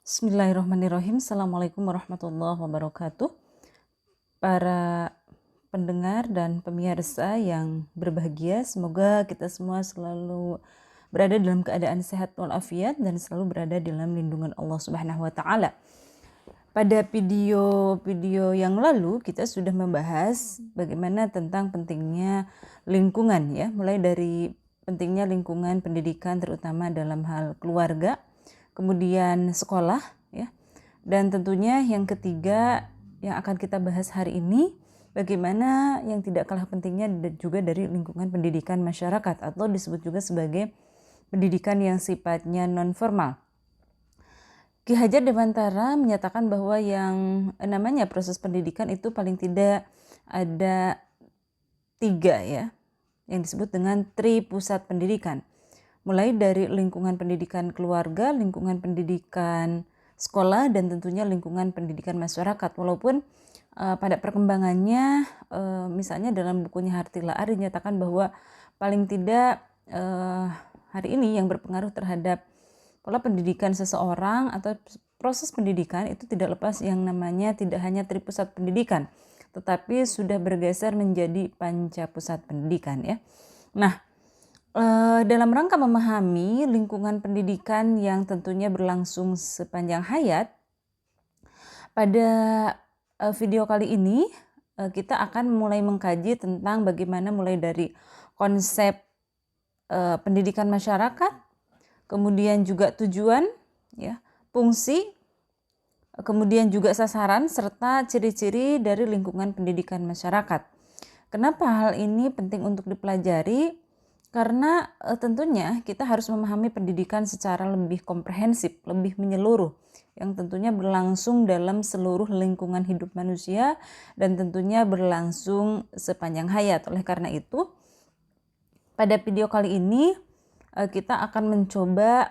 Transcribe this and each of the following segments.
Bismillahirrahmanirrahim. Assalamualaikum warahmatullahi wabarakatuh. Para pendengar dan pemirsa yang berbahagia, semoga kita semua selalu berada dalam keadaan sehat walafiat dan selalu berada dalam lindungan Allah Subhanahu wa taala. Pada video yang lalu kita sudah membahas bagaimana tentang pentingnya lingkungan ya, mulai dari pentingnya lingkungan pendidikan terutama dalam hal keluarga, kemudian sekolah ya. Dan tentunya yang ketiga yang akan kita bahas hari ini, bagaimana yang tidak kalah pentingnya juga dari lingkungan pendidikan masyarakat atau disebut juga sebagai pendidikan yang sifatnya non formal. Ki Hajar Dewantara menyatakan bahwa yang namanya proses pendidikan itu paling tidak ada 3 ya, yang disebut dengan tri pusat pendidikan. Mulai dari lingkungan pendidikan keluarga, lingkungan pendidikan sekolah, dan tentunya lingkungan pendidikan masyarakat. Walaupun pada perkembangannya, misalnya dalam bukunya Hartilaar dinyatakan bahwa paling tidak hari ini yang berpengaruh terhadap pola pendidikan seseorang atau proses pendidikan itu tidak lepas yang namanya tidak hanya tri pusat pendidikan, tetapi sudah bergeser menjadi panca pusat pendidikan ya. Nah, dalam rangka memahami lingkungan pendidikan yang tentunya berlangsung sepanjang hayat, pada video kali ini kita akan mulai mengkaji tentang bagaimana mulai dari konsep pendidikan masyarakat, kemudian juga tujuan, ya, fungsi, kemudian juga sasaran serta ciri-ciri dari lingkungan pendidikan masyarakat. Kenapa hal ini penting untuk dipelajari? Karena tentunya kita harus memahami pendidikan secara lebih komprehensif, lebih menyeluruh, yang tentunya berlangsung dalam seluruh lingkungan hidup manusia dan tentunya berlangsung sepanjang hayat. Oleh karena itu, pada video kali ini kita akan mencoba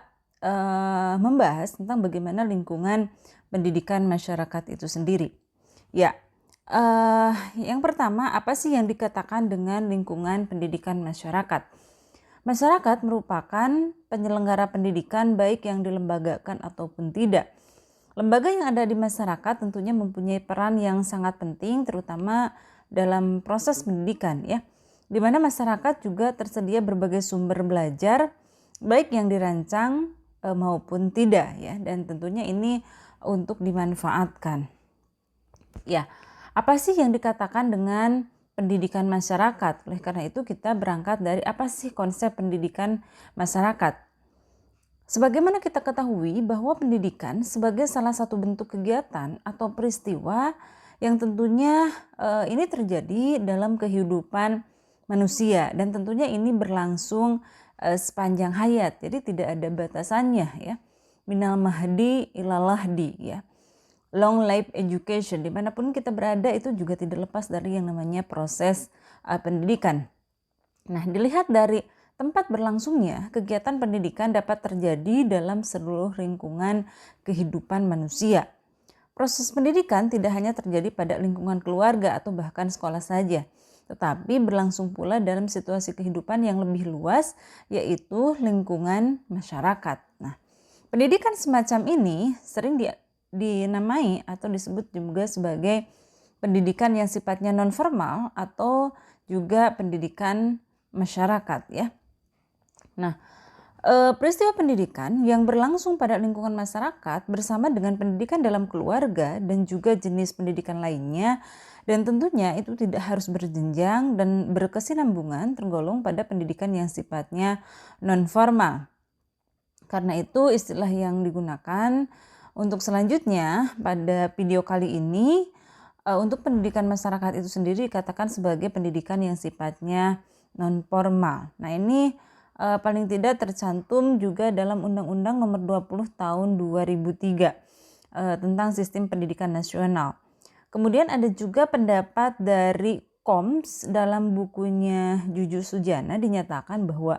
membahas tentang bagaimana lingkungan pendidikan masyarakat itu sendiri. Ya, yang pertama, apa sih yang dikatakan dengan lingkungan pendidikan masyarakat? Masyarakat merupakan penyelenggara pendidikan baik yang dilembagakan ataupun tidak. Lembaga yang ada di masyarakat tentunya mempunyai peran yang sangat penting terutama dalam proses pendidikan ya. Di mana masyarakat juga tersedia berbagai sumber belajar baik yang dirancang maupun tidak ya, dan tentunya ini untuk dimanfaatkan. Ya, apa sih yang dikatakan dengan pendidikan masyarakat? Oleh karena itu kita berangkat dari apa sih konsep pendidikan masyarakat. Sebagaimana kita ketahui bahwa pendidikan sebagai salah satu bentuk kegiatan atau peristiwa yang tentunya ini terjadi dalam kehidupan manusia dan tentunya ini berlangsung sepanjang hayat. Jadi tidak ada batasannya ya. Minal mahdi ilal lahdi ya. Long life education, dimanapun kita berada itu juga tidak lepas dari yang namanya proses pendidikan. Nah, dilihat dari tempat berlangsungnya, kegiatan pendidikan dapat terjadi dalam seluruh lingkungan kehidupan manusia. Proses pendidikan tidak hanya terjadi pada lingkungan keluarga atau bahkan sekolah saja, tetapi berlangsung pula dalam situasi kehidupan yang lebih luas, yaitu lingkungan masyarakat. Nah, pendidikan semacam ini sering dinamai atau disebut juga sebagai pendidikan yang sifatnya non formal atau juga pendidikan masyarakat ya. Nah, peristiwa pendidikan yang berlangsung pada lingkungan masyarakat bersama dengan pendidikan dalam keluarga dan juga jenis pendidikan lainnya, dan tentunya itu tidak harus berjenjang dan berkesinambungan, tergolong pada pendidikan yang sifatnya non formal. Karena itu istilah yang digunakan untuk selanjutnya pada video kali ini untuk pendidikan masyarakat itu sendiri dikatakan sebagai pendidikan yang sifatnya non formal. Nah, ini paling tidak tercantum juga dalam Undang-Undang Nomor 20 Tahun 2003 tentang Sistem Pendidikan Nasional. Kemudian ada juga pendapat dari KOMS dalam bukunya Jujur Sujana dinyatakan bahwa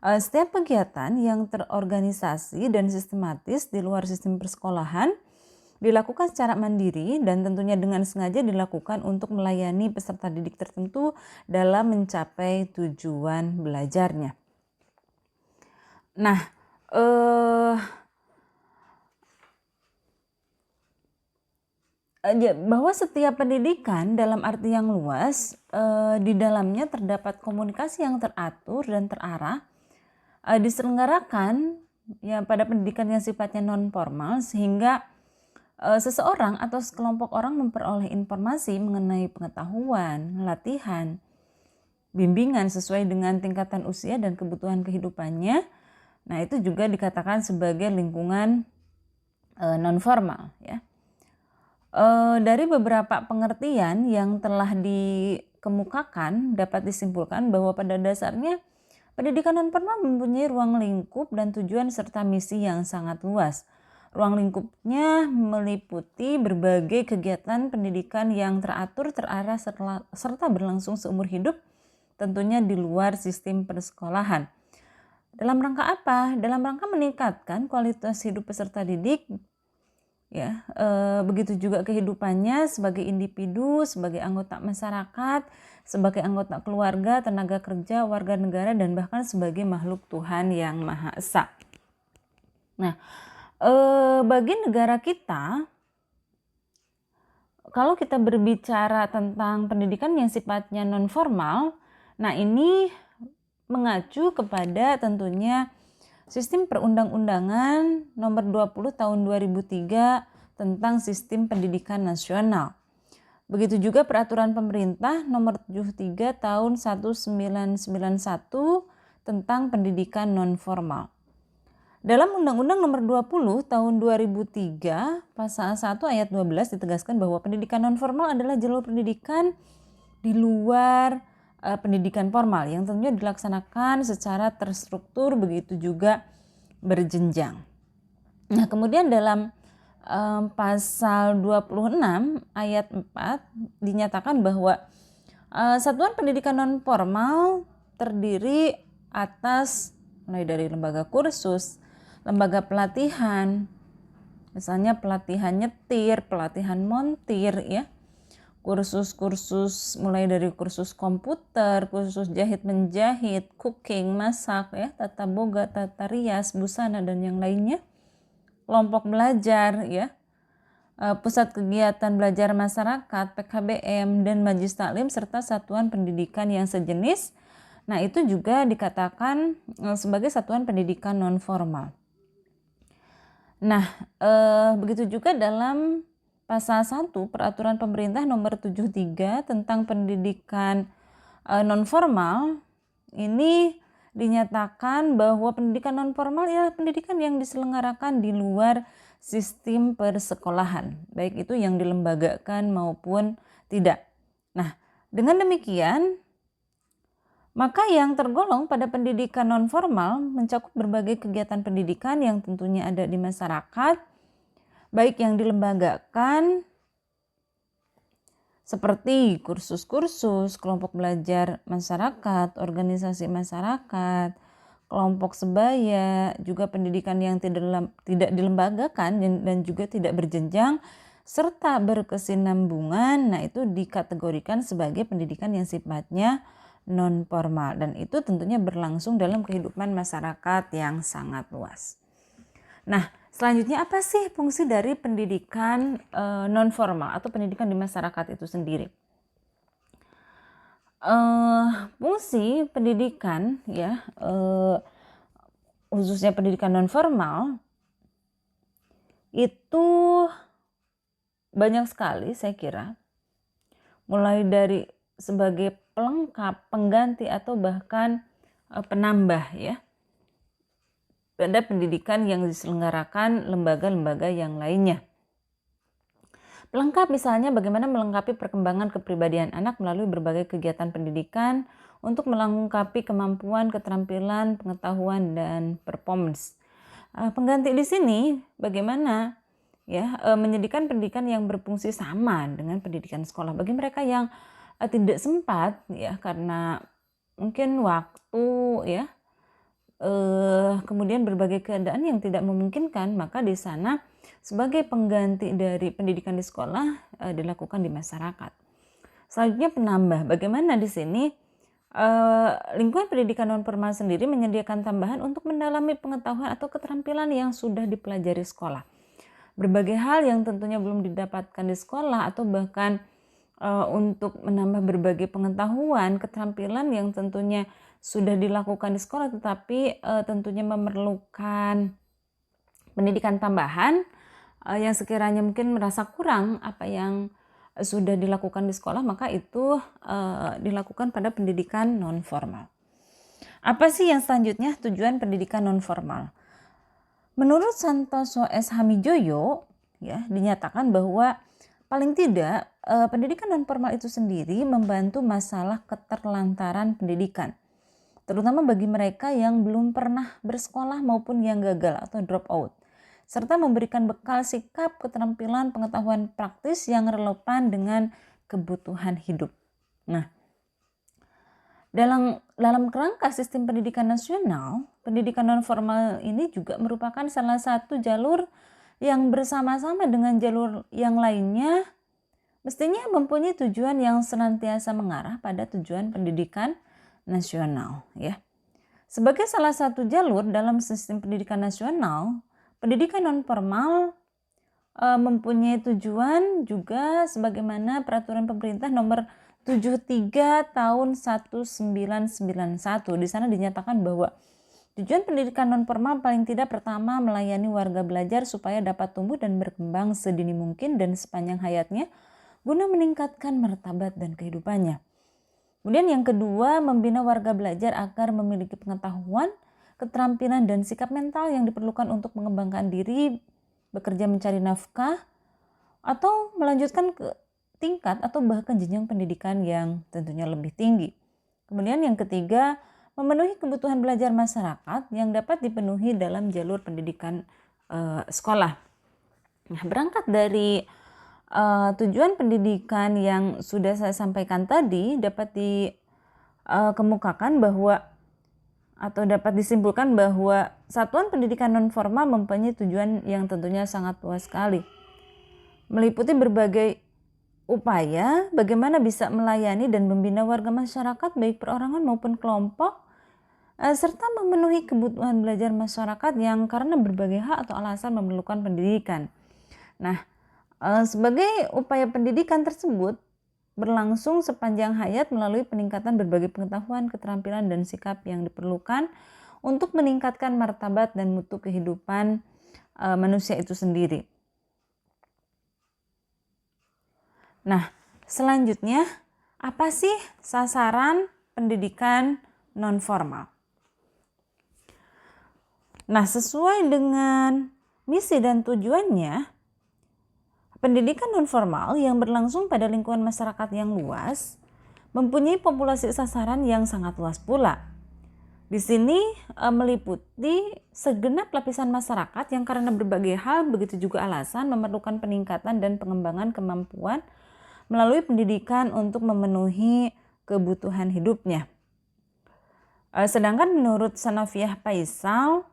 setiap kegiatan yang terorganisasi dan sistematis di luar sistem persekolahan dilakukan secara mandiri dan tentunya dengan sengaja dilakukan untuk melayani peserta didik tertentu dalam mencapai tujuan belajarnya. Nah, bahwa setiap pendidikan dalam arti yang luas, di dalamnya terdapat komunikasi yang teratur dan terarah, diselenggarakan ya pada pendidikan yang sifatnya non formal, sehingga seseorang atau sekelompok orang memperoleh informasi mengenai pengetahuan, latihan, bimbingan sesuai dengan tingkatan usia dan kebutuhan kehidupannya. Nah, itu juga dikatakan sebagai lingkungan non formal ya. Dari beberapa pengertian yang telah dikemukakan dapat disimpulkan bahwa pada dasarnya pendidikan non formal mempunyai ruang lingkup dan tujuan serta misi yang sangat luas. Ruang lingkupnya meliputi berbagai kegiatan pendidikan yang teratur, terarah, serta berlangsung seumur hidup, tentunya di luar sistem persekolahan. Dalam rangka apa? Dalam rangka meningkatkan kualitas hidup peserta didik, ya, begitu juga kehidupannya sebagai individu, sebagai anggota masyarakat, sebagai anggota keluarga, tenaga kerja, warga negara, dan bahkan sebagai makhluk Tuhan yang Maha Esa. Nah, bagi negara kita, kalau kita berbicara tentang pendidikan yang sifatnya non formal, nah ini mengacu kepada tentunya Sistem Perundang-Undangan Nomor 20 Tahun 2003 tentang Sistem Pendidikan Nasional. Begitu juga Peraturan Pemerintah Nomor 73 Tahun 1991 tentang Pendidikan Non-Formal. Dalam Undang-Undang Nomor 20 Tahun 2003 Pasal 1 Ayat 12 ditegaskan bahwa pendidikan non-formal adalah jalur pendidikan di luar pendidikan formal yang tentunya dilaksanakan secara terstruktur, begitu juga berjenjang. Nah, kemudian dalam pasal 26 ayat 4 dinyatakan bahwa satuan pendidikan non formal terdiri atas mulai dari lembaga kursus, lembaga pelatihan, misalnya pelatihan nyetir, pelatihan montir ya, kursus-kursus mulai dari kursus komputer, kursus jahit menjahit, cooking, masak ya, tata boga, tata rias, busana dan yang lainnya. Kelompok belajar ya, pusat kegiatan belajar masyarakat, PKBM dan majelis taklim serta satuan pendidikan yang sejenis. Nah, itu juga dikatakan sebagai satuan pendidikan non formal. Nah, begitu juga dalam Pasal 1 Peraturan Pemerintah Nomor 73 tentang pendidikan non formal, ini dinyatakan bahwa pendidikan non formal ialah pendidikan yang diselenggarakan di luar sistem persekolahan, baik itu yang dilembagakan maupun tidak. Nah, dengan demikian maka yang tergolong pada pendidikan non formal mencakup berbagai kegiatan pendidikan yang tentunya ada di masyarakat, baik yang dilembagakan seperti kursus-kursus, kelompok belajar masyarakat, organisasi masyarakat, kelompok sebaya, juga pendidikan yang tidak dilembagakan dan juga tidak berjenjang serta berkesinambungan. Nah, itu dikategorikan sebagai pendidikan yang sifatnya non formal dan itu tentunya berlangsung dalam kehidupan masyarakat yang sangat luas. Nah, selanjutnya apa sih fungsi dari pendidikan non formal atau pendidikan di masyarakat itu sendiri? Fungsi pendidikan ya, khususnya pendidikan non formal itu banyak sekali saya kira, mulai dari sebagai pelengkap, pengganti atau bahkan penambah ya pada pendidikan yang diselenggarakan lembaga-lembaga yang lainnya. Pelengkap misalnya bagaimana melengkapi perkembangan kepribadian anak melalui berbagai kegiatan pendidikan untuk melengkapi kemampuan, keterampilan, pengetahuan, dan performance. Pengganti di sini bagaimana ya menyediakan pendidikan yang berfungsi sama dengan pendidikan sekolah bagi mereka yang tidak sempat ya karena mungkin waktu ya, kemudian berbagai keadaan yang tidak memungkinkan, maka di sana sebagai pengganti dari pendidikan di sekolah dilakukan di masyarakat. Selanjutnya penambah, bagaimana di sini lingkungan pendidikan non formal sendiri menyediakan tambahan untuk mendalami pengetahuan atau keterampilan yang sudah dipelajari sekolah. berbagai hal yang tentunya belum didapatkan di sekolah, atau bahkan untuk menambah berbagai pengetahuan, keterampilan yang tentunya sudah dilakukan di sekolah tetapi tentunya memerlukan pendidikan tambahan yang sekiranya mungkin merasa kurang apa yang sudah dilakukan di sekolah, maka itu dilakukan pada pendidikan non formal. Apa sih yang selanjutnya tujuan pendidikan non formal? Menurut Santoso S. Hamijoyo, ya, dinyatakan bahwa paling tidak pendidikan non formal itu sendiri membantu masalah keterlantaran pendidikan, terutama bagi mereka yang belum pernah bersekolah maupun yang gagal atau drop out, serta memberikan bekal sikap, keterampilan, pengetahuan praktis yang relevan dengan kebutuhan hidup. Nah, dalam kerangka sistem pendidikan nasional, pendidikan non formal ini juga merupakan salah satu jalur yang bersama-sama dengan jalur yang lainnya mestinya mempunyai tujuan yang senantiasa mengarah pada tujuan pendidikan nasional, ya. Sebagai salah satu jalur dalam sistem pendidikan nasional, pendidikan non formal mempunyai tujuan juga sebagaimana peraturan pemerintah nomor 73 tahun 1991. Di sana dinyatakan bahwa tujuan pendidikan non formal paling tidak pertama melayani warga belajar supaya dapat tumbuh dan berkembang sedini mungkin dan sepanjang hayatnya guna meningkatkan martabat dan kehidupannya. Kemudian yang kedua, membina warga belajar agar memiliki pengetahuan, keterampilan, dan sikap mental yang diperlukan untuk mengembangkan diri, bekerja mencari nafkah, atau melanjutkan ke tingkat atau bahkan jenjang pendidikan yang tentunya lebih tinggi. Kemudian yang ketiga, memenuhi kebutuhan belajar masyarakat yang dapat dipenuhi dalam jalur pendidikan sekolah. Nah, berangkat dari tujuan pendidikan yang sudah saya sampaikan tadi, dapat dikemukakan bahwa atau dapat disimpulkan bahwa satuan pendidikan non formal mempunyai tujuan yang tentunya sangat luas sekali, meliputi berbagai upaya bagaimana bisa melayani dan membina warga masyarakat baik perorangan maupun kelompok, serta memenuhi kebutuhan belajar masyarakat yang karena berbagai hal atau alasan memerlukan pendidikan. Nah, sebagai upaya pendidikan tersebut berlangsung sepanjang hayat melalui peningkatan berbagai pengetahuan, keterampilan, dan sikap yang diperlukan untuk meningkatkan martabat dan mutu kehidupan manusia itu sendiri. Nah, selanjutnya apa sih sasaran pendidikan non formal? Nah, sesuai dengan misi dan tujuannya, pendidikan non formal yang berlangsung pada lingkungan masyarakat yang luas mempunyai populasi sasaran yang sangat luas pula. Di sini meliputi segenap lapisan masyarakat yang karena berbagai hal, begitu juga alasan memerlukan peningkatan dan pengembangan kemampuan melalui pendidikan untuk memenuhi kebutuhan hidupnya. Sedangkan menurut Sanafiah Faisal,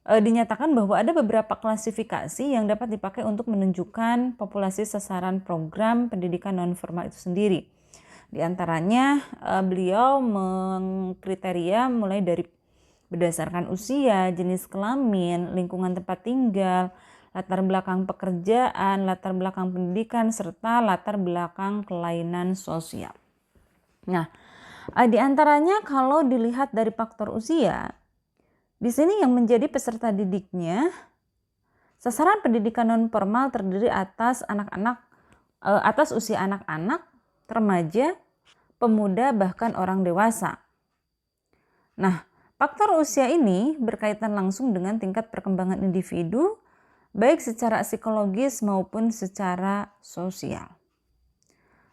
dinyatakan bahwa ada beberapa klasifikasi yang dapat dipakai untuk menunjukkan populasi sasaran program pendidikan non formal itu sendiri. Di antaranya beliau mengkriteria mulai dari berdasarkan usia, jenis kelamin, lingkungan tempat tinggal, latar belakang pekerjaan, latar belakang pendidikan, serta latar belakang kelainan sosial. Nah, di antaranya kalau dilihat dari faktor usia, di sini yang menjadi peserta didiknya, sasaran pendidikan non formal terdiri atas usia anak-anak, remaja, pemuda, bahkan orang dewasa. Nah, faktor usia ini berkaitan langsung dengan tingkat perkembangan individu, baik secara psikologis maupun secara sosial.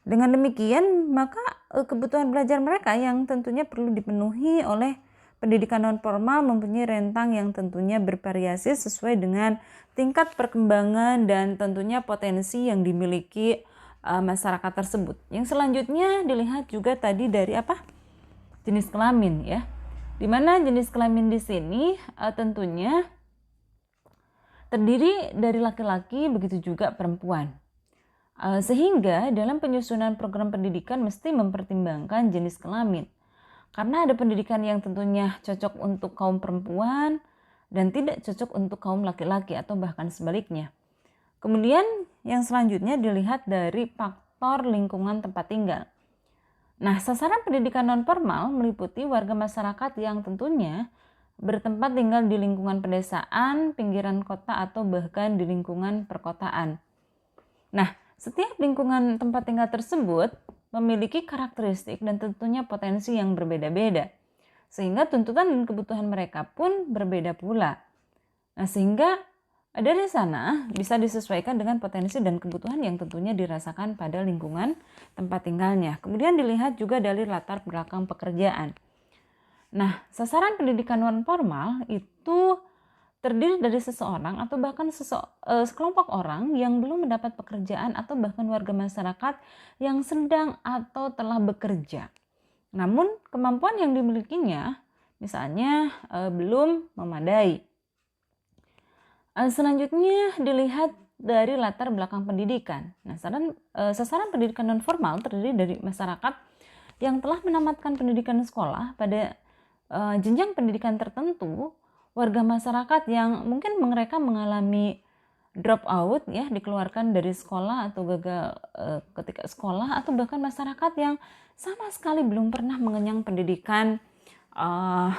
Dengan demikian, maka kebutuhan belajar mereka yang tentunya perlu dipenuhi oleh pendidikan non formal mempunyai rentang yang tentunya bervariasi sesuai dengan tingkat perkembangan dan tentunya potensi yang dimiliki masyarakat tersebut. Yang selanjutnya dilihat juga tadi dari jenis kelamin, ya. Dimana jenis kelamin di sini tentunya terdiri dari laki-laki begitu juga perempuan. Sehingga dalam penyusunan program pendidikan mesti mempertimbangkan jenis kelamin. Karena ada pendidikan yang tentunya cocok untuk kaum perempuan, dan tidak cocok untuk kaum laki-laki atau bahkan sebaliknya. Kemudian yang selanjutnya dilihat dari faktor lingkungan tempat tinggal. Nah, sasaran pendidikan non-formal meliputi warga masyarakat yang tentunya bertempat tinggal di lingkungan pedesaan, pinggiran kota, atau bahkan di lingkungan perkotaan. Nah, setiap lingkungan tempat tinggal tersebut memiliki karakteristik dan tentunya potensi yang berbeda-beda, sehingga tuntutan dan kebutuhan mereka pun berbeda pula. Nah, sehingga dari sana bisa disesuaikan dengan potensi dan kebutuhan yang tentunya dirasakan pada lingkungan tempat tinggalnya. Kemudian dilihat juga dari latar belakang pekerjaan. Nah, sasaran pendidikan non formal itu terdiri dari seseorang atau bahkan sekelompok orang yang belum mendapat pekerjaan atau bahkan warga masyarakat yang sedang atau telah bekerja. Namun kemampuan yang dimilikinya misalnya belum memadai. Selanjutnya dilihat dari latar belakang pendidikan. Nah, sasaran pendidikan non formal terdiri dari masyarakat yang telah menamatkan pendidikan sekolah pada jenjang pendidikan tertentu, warga masyarakat yang mungkin mereka mengalami drop out ya, dikeluarkan dari sekolah atau gagal ketika sekolah, atau bahkan masyarakat yang sama sekali belum pernah mengenyang pendidikan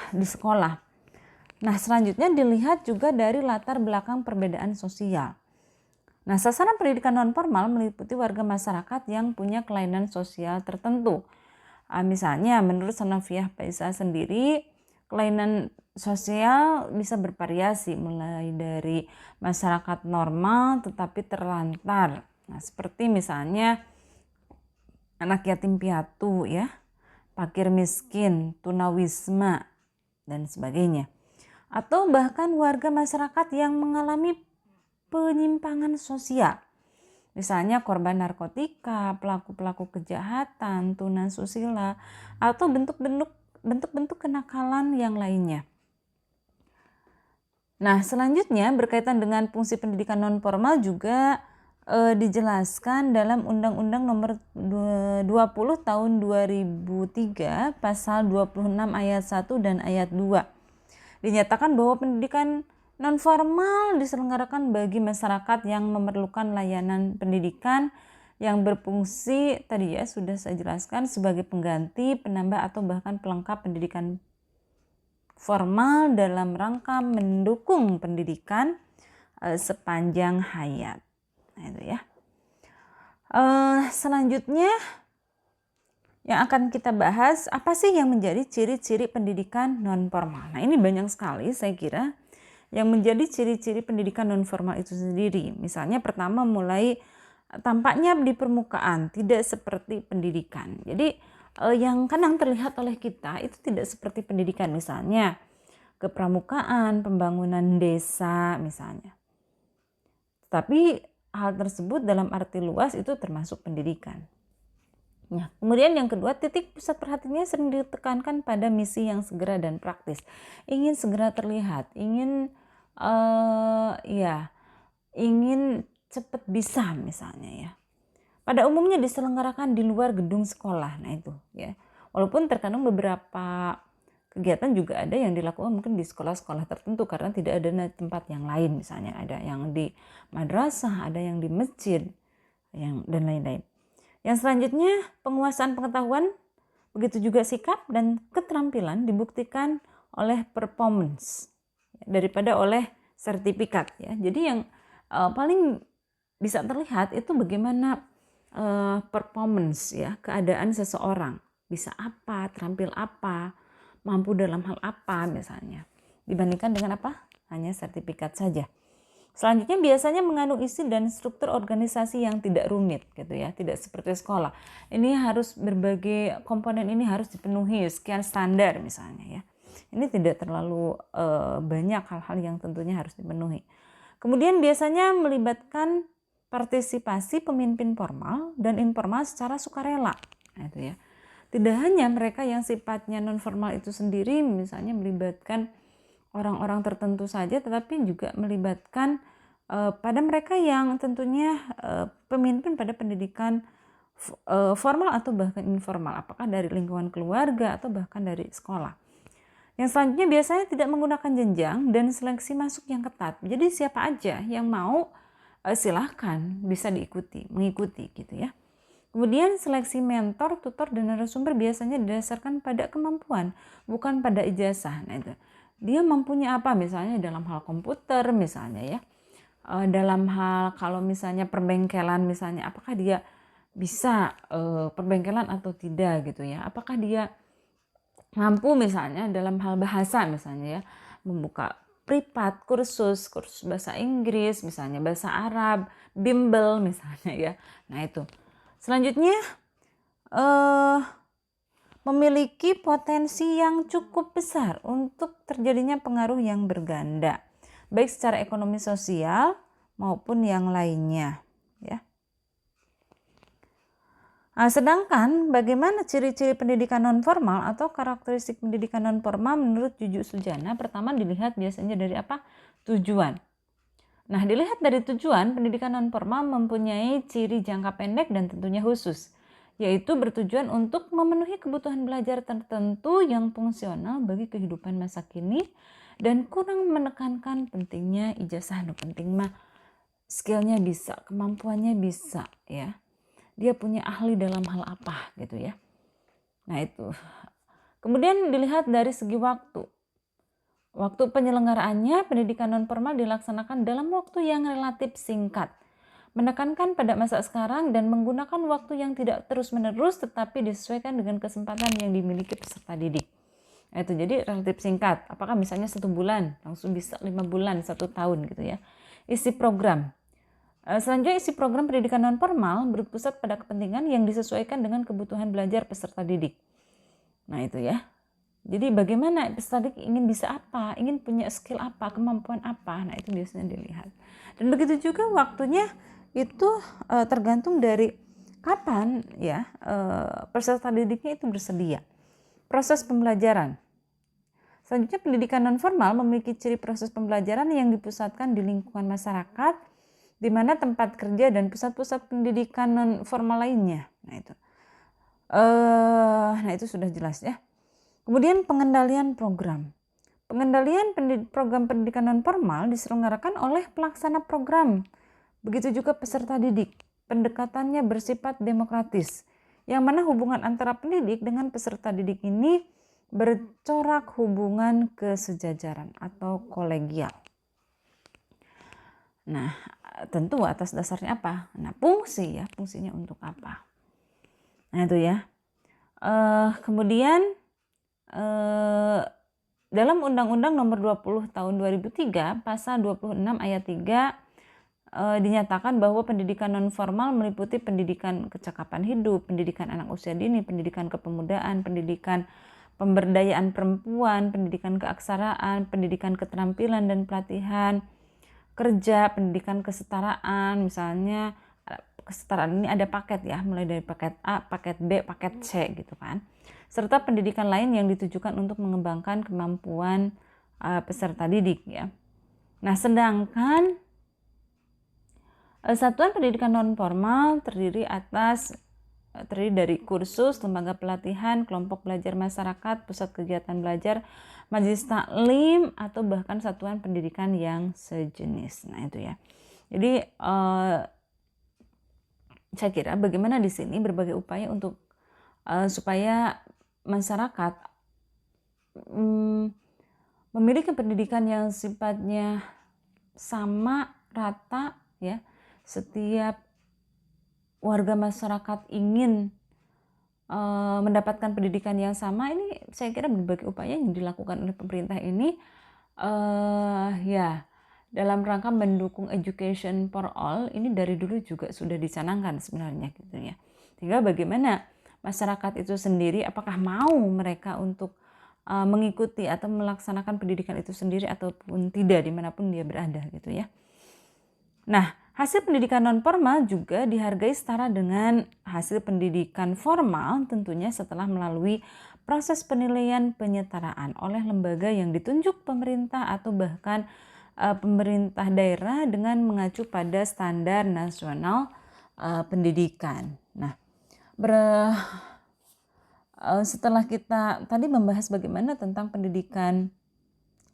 di sekolah. Nah, selanjutnya dilihat juga dari latar belakang perbedaan sosial. Nah, sasaran pendidikan non formal meliputi warga masyarakat yang punya kelainan sosial tertentu. Misalnya menurut Hanafiah Faisal sendiri, kelainan sosial bisa bervariasi mulai dari masyarakat normal tetapi terlantar. Nah, seperti misalnya anak yatim piatu ya, fakir miskin, tunawisma dan sebagainya. Atau bahkan warga masyarakat yang mengalami penyimpangan sosial. Misalnya korban narkotika, pelaku-pelaku kejahatan, tunasusila, atau bentuk-bentuk kenakalan yang lainnya. Nah, selanjutnya berkaitan dengan fungsi pendidikan non formal juga dijelaskan dalam Undang-Undang Nomor 20 Tahun 2003 Pasal 26 Ayat 1 dan Ayat 2. Dinyatakan bahwa pendidikan non formal diselenggarakan bagi masyarakat yang memerlukan layanan pendidikan yang berfungsi tadi ya sudah saya jelaskan sebagai pengganti, penambah atau bahkan pelengkap pendidikan formal dalam rangka mendukung pendidikan sepanjang hayat. Nah, itu ya. Selanjutnya yang akan kita bahas, apa sih yang menjadi ciri-ciri pendidikan non formal. Nah, ini banyak sekali saya kira yang menjadi ciri-ciri pendidikan non formal itu sendiri. Misalnya pertama mulai tampaknya di permukaan, tidak seperti pendidikan. Jadi yang kadang terlihat oleh kita itu tidak seperti pendidikan, misalnya kepramukaan, pembangunan desa misalnya. Tapi hal tersebut dalam arti luas itu termasuk pendidikan. Nah, kemudian yang kedua, titik pusat perhatiannya sering ditekankan pada misi yang segera dan praktis. Ingin segera terlihat, ingin ingin cepat bisa misalnya ya. Pada umumnya diselenggarakan di luar gedung sekolah. Nah, itu ya. Walaupun terkadang beberapa kegiatan juga ada yang dilakukan mungkin di sekolah-sekolah tertentu karena tidak ada tempat yang lain, misalnya ada yang di madrasah, ada yang di masjid, dan lain-lain. Yang selanjutnya, penguasaan pengetahuan, begitu juga sikap dan keterampilan dibuktikan oleh performance daripada oleh sertifikat ya. Jadi yang paling bisa terlihat itu bagaimana performance ya, keadaan seseorang, bisa apa, terampil apa, mampu dalam hal apa misalnya, dibandingkan dengan apa? Hanya sertifikat saja. Selanjutnya biasanya mengandung isi dan struktur organisasi yang tidak rumit gitu ya, tidak seperti sekolah. Ini harus berbagai komponen ini harus dipenuhi sekian standar misalnya ya. Ini tidak terlalu banyak hal-hal yang tentunya harus dipenuhi. Kemudian biasanya melibatkan partisipasi pemimpin formal dan informal secara sukarela. Nah, itu ya. Tidak hanya mereka yang sifatnya non formal itu sendiri misalnya melibatkan orang-orang tertentu saja, tetapi juga melibatkan pada mereka yang tentunya pemimpin pada pendidikan formal atau bahkan informal, apakah dari lingkungan keluarga atau bahkan dari sekolah. Yang selanjutnya biasanya tidak menggunakan jenjang dan seleksi masuk yang ketat. Jadi siapa aja yang mau silahkan bisa mengikuti gitu ya. Kemudian seleksi mentor, tutor, dan narasumber biasanya didasarkan pada kemampuan, bukan pada ijazah. Nah itu, dia mampunya apa misalnya dalam hal komputer misalnya ya. Dalam hal kalau misalnya perbengkelan misalnya, apakah dia bisa perbengkelan atau tidak gitu ya. Apakah dia mampu misalnya dalam hal bahasa misalnya ya, membuka privat, kursus bahasa Inggris misalnya, bahasa Arab, bimbel misalnya ya. Nah itu. Selanjutnya memiliki potensi yang cukup besar untuk terjadinya pengaruh yang berganda, baik secara ekonomi sosial maupun yang lainnya ya. Nah, sedangkan bagaimana ciri-ciri pendidikan non formal atau karakteristik pendidikan non formal menurut Jujuk Sujana? Pertama dilihat biasanya dari apa? Tujuan. Nah, dilihat dari tujuan, pendidikan non formal mempunyai ciri jangka pendek dan tentunya khusus, yaitu bertujuan untuk memenuhi kebutuhan belajar tertentu yang fungsional bagi kehidupan masa kini dan kurang menekankan pentingnya ijazah. Penting mah skillnya bisa, kemampuannya bisa ya. Dia punya ahli dalam hal apa gitu ya. Nah itu. Kemudian dilihat dari segi waktu. Waktu penyelenggaraannya, pendidikan non formal dilaksanakan dalam waktu yang relatif singkat. Menekankan pada masa sekarang dan menggunakan waktu yang tidak terus-menerus tetapi disesuaikan dengan kesempatan yang dimiliki peserta didik. Nah, itu jadi relatif singkat. Apakah misalnya 1 bulan, langsung bisa 5 bulan, 1 tahun gitu ya. Isi program. Selanjutnya isi program pendidikan non formal berpusat pada kepentingan yang disesuaikan dengan kebutuhan belajar peserta didik. Nah itu ya. Jadi bagaimana peserta didik ingin bisa apa, ingin punya skill apa, kemampuan apa. Nah itu biasanya dilihat. Dan begitu juga waktunya itu tergantung dari kapan ya peserta didiknya itu bersedia. Proses pembelajaran. Selanjutnya pendidikan non formal memiliki ciri proses pembelajaran yang dipusatkan di lingkungan masyarakat, di mana tempat kerja dan pusat-pusat pendidikan non formal lainnya. Nah itu sudah jelas ya. Kemudian pengendalian program. Pengendalian program pendidikan non formal diselenggarakan oleh pelaksana program. Begitu juga peserta didik. Pendekatannya bersifat demokratis, yang mana hubungan antara pendidik dengan peserta didik ini bercorak hubungan kesejajaran atau kolegial. Nah, tentu atas dasarnya apa? Nah, fungsinya untuk apa? Nah, itu ya. Kemudian dalam Undang-Undang Nomor 20 Tahun 2003, Pasal 26 Ayat 3 dinyatakan bahwa pendidikan non formal meliputi pendidikan kecakapan hidup, pendidikan anak usia dini, pendidikan kepemudaan, pendidikan pemberdayaan perempuan, pendidikan keaksaraan, pendidikan keterampilan dan pelatihan kerja, pendidikan kesetaraan. Misalnya kesetaraan ini ada paket ya, mulai dari paket A, paket B, paket C gitu kan. Serta pendidikan lain yang ditujukan untuk mengembangkan kemampuan peserta didik ya. Nah, sedangkan satuan pendidikan non formal terdiri dari kursus, lembaga pelatihan, kelompok belajar masyarakat, pusat kegiatan belajar, majelis taklim, atau bahkan satuan pendidikan yang sejenis. Nah itu ya. Jadi saya kira bagaimana di sini berbagai upaya untuk supaya masyarakat memiliki pendidikan yang sifatnya sama, rata ya. Setiap warga masyarakat ingin mendapatkan pendidikan yang sama. Ini saya kira berbagai upaya yang dilakukan oleh pemerintah ini ya dalam rangka mendukung education for all. Ini dari dulu juga sudah dicanangkan sebenarnya gitu ya. Tinggal bagaimana masyarakat itu sendiri apakah mau mereka untuk mengikuti atau melaksanakan pendidikan itu sendiri ataupun tidak dimanapun dia berada gitu ya. Nah, hasil pendidikan non formal juga dihargai setara dengan hasil pendidikan formal tentunya setelah melalui proses penilaian penyetaraan oleh lembaga yang ditunjuk pemerintah atau bahkan pemerintah daerah dengan mengacu pada standar nasional pendidikan. Nah, setelah kita tadi membahas bagaimana tentang pendidikan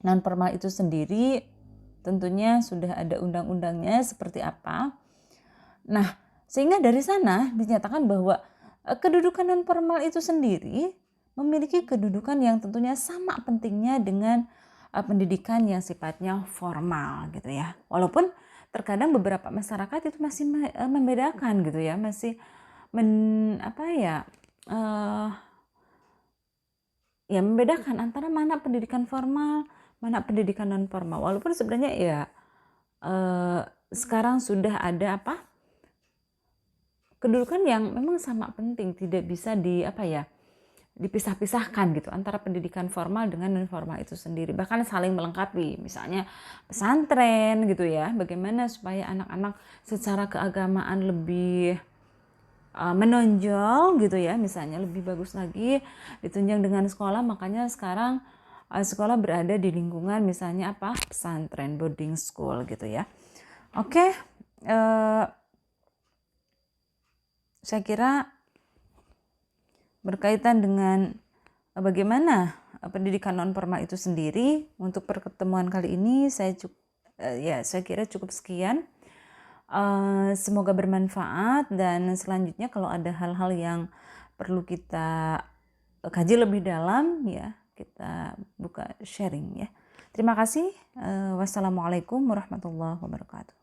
non formal itu sendiri, tentunya sudah ada undang-undangnya seperti apa. Nah, sehingga dari sana dinyatakan bahwa kedudukan non formal itu sendiri memiliki kedudukan yang tentunya sama pentingnya dengan pendidikan yang sifatnya formal gitu ya. Walaupun terkadang beberapa masyarakat itu masih membedakan gitu ya, masih membedakan antara mana pendidikan formal, mana pendidikan non formal. Walaupun sebenarnya ya sekarang sudah ada kedudukan yang memang sama penting, tidak bisa dipisah-pisahkan gitu antara pendidikan formal dengan non formal itu sendiri, bahkan saling melengkapi. Misalnya pesantren gitu ya, bagaimana supaya anak-anak secara keagamaan lebih menonjol gitu ya, misalnya lebih bagus lagi ditunjang dengan sekolah. Makanya sekarang sekolah berada di lingkungan misalnya pesantren, boarding school gitu ya. Oke, saya kira berkaitan dengan bagaimana pendidikan non formal itu sendiri, untuk pertemuan kali ini saya kira cukup sekian. Semoga bermanfaat, dan selanjutnya kalau ada hal-hal yang perlu kita kaji lebih dalam ya, kita buka sharing ya. Terima kasih. Wassalamualaikum warahmatullahi wabarakatuh.